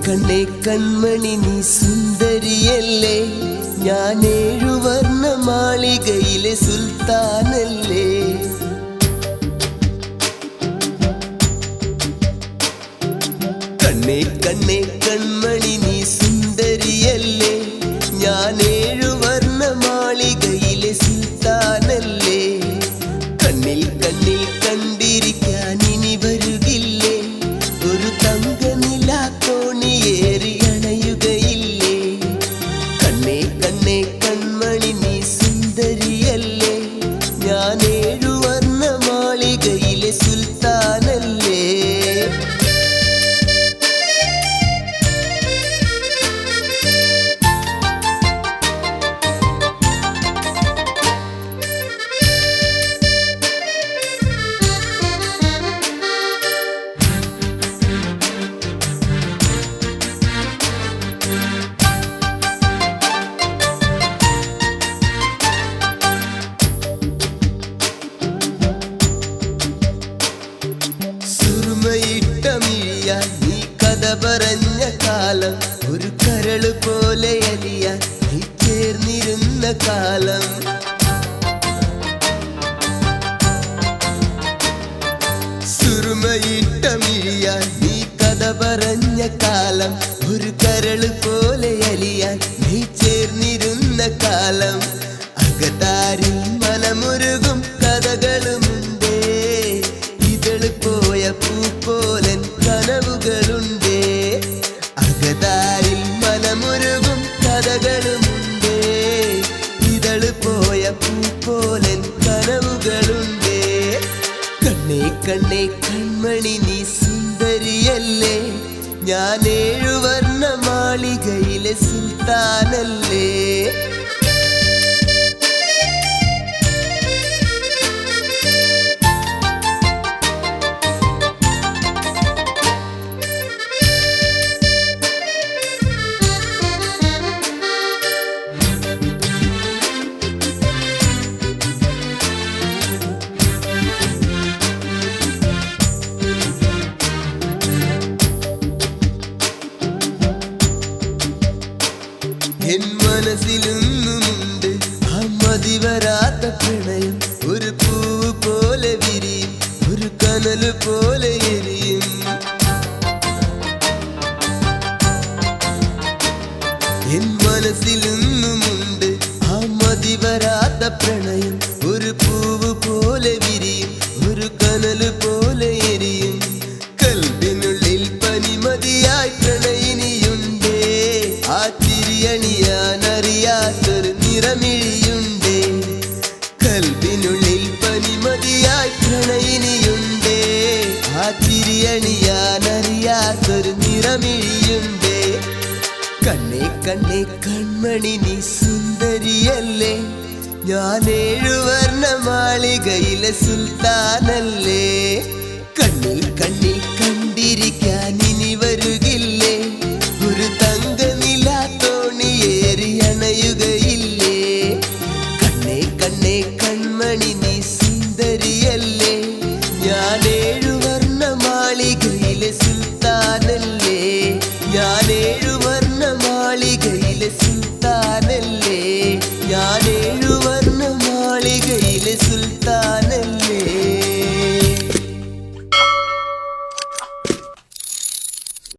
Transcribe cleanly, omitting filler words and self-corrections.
കണ്ണേ കൺമണി നീ സുന്ദരിയല്ലേ, ഞാൻ 7 വർണ്ണ മാളികയിലെ സുൽത്താനല്ലേ. കണ്ണേ കണ്ണേ കൺമണി നീ സുന്ദരിയല്ലേ, ഞാൻ 7 വർണ്ണ മാളികയിലെ സുൽത്താനല്ലേ. കണ്ണിൽ കണ്ണിൽ കണ്ടിരിക്കാൻ ഇനി വരുകില്ലേ, ഒരു തങ്ക നിലാത്തോണിയേറി അണയുകയില്ലേ. കണ്ണേ കണ്ണേ കൺമണി നീ സുന്ദരിയല്ലേ, ഞാൻ 7 വർണ്ണ മാളികയിലെ സുൽത്താനല്ലേ. നീ കഥ പറഞ്ഞ കാലം, ഒരു കരള് പോലെ അലിയാൻ നീ ചേർന്നിരുന്ന കാലം. സുറുമയിട്ട മിഴിയാൻ നീ കഥ പറഞ്ഞ കാലം, ഒരു കരള് പോലെ അലിയാൻ നീ ചേർന്നിരുന്ന കാലം. അകതാരിൽ മനമുരുകും കഥകളുമുണ്ടേ, ഇതള് പോയ പൂ പോലൻ കനവുകളുണ്ടേ. അകതാരിൽ മനമുരുകും കഥകളുമുണ്ടേ, ഇതള് പോയ പൂ പോലൻ കനവുകളുണ്ടേ. കണ്ണേ കണ്ണേ കൺമണി നീ സുന്ദരിയല്ലേ, ഞാൻ 7 വർണ്ണ മാളികയിലെ സുൽത്താനല്ലേ. എൻ മനസ്സിലൊന്നുമുണ്ട് ആ മതി വരാത്ത പ്രണയം, ഒരു പൂവ് പോലെ വിരിയും, ഒരു കനല് പോലെ എരിയും. എൻ മനസ്സിലൊന്നുമുണ്ട് ആ മതി വരാത്ത പ്രണയം, ഒരു പൂവ് പോലെ വിരിയും, ഒരു കനല് പോലെ എരിയും. കൽബിനുള്ളിൽ പനിമതിയായി പ്രണയിനിയുണ്ടേ, ആ ചിരിയണിയാനറിയാത്തൊരു നിറമിഴിയുണ്ടേ. കൽബിനുള്ളിൽ പനിമതിയായി പ്രണയിനിയുണ്ടേ, ആ ചിരിയണിയാനറിയാത്തൊരു നിറമിഴിയുണ്ടേ. കണ്ണേ കണ്ണേ കൺമണി നീ സുന്ദരിയല്ലേ, ഞാൻ 7 വർണ്ണ മാളികയിലെ സുൽത്താനല്ലേ. കണ്ണിൽ കണ്ണിൽ കണ്ടിരിക്കാൻ ഇനി വരുകില്ലേ, ഒരു തങ്ക നിലാത്തോണിയേറി അണയുകയില്ലേ. കണ്ണേ കണ്ണേ കൺമണി നീ സുന്ദരിയല്ലേ, ഞാൻ 7 വർണ്ണ മാളികയിലെ സുൽത്താനല്ലേ. ഞാൻ 7 വർണ്ണ മാളികയിലെ സുൽത്താനല്ലേ, ഞാൻ 7 വർണ്ണ മാളികയിലെ സുൽത്താൻ.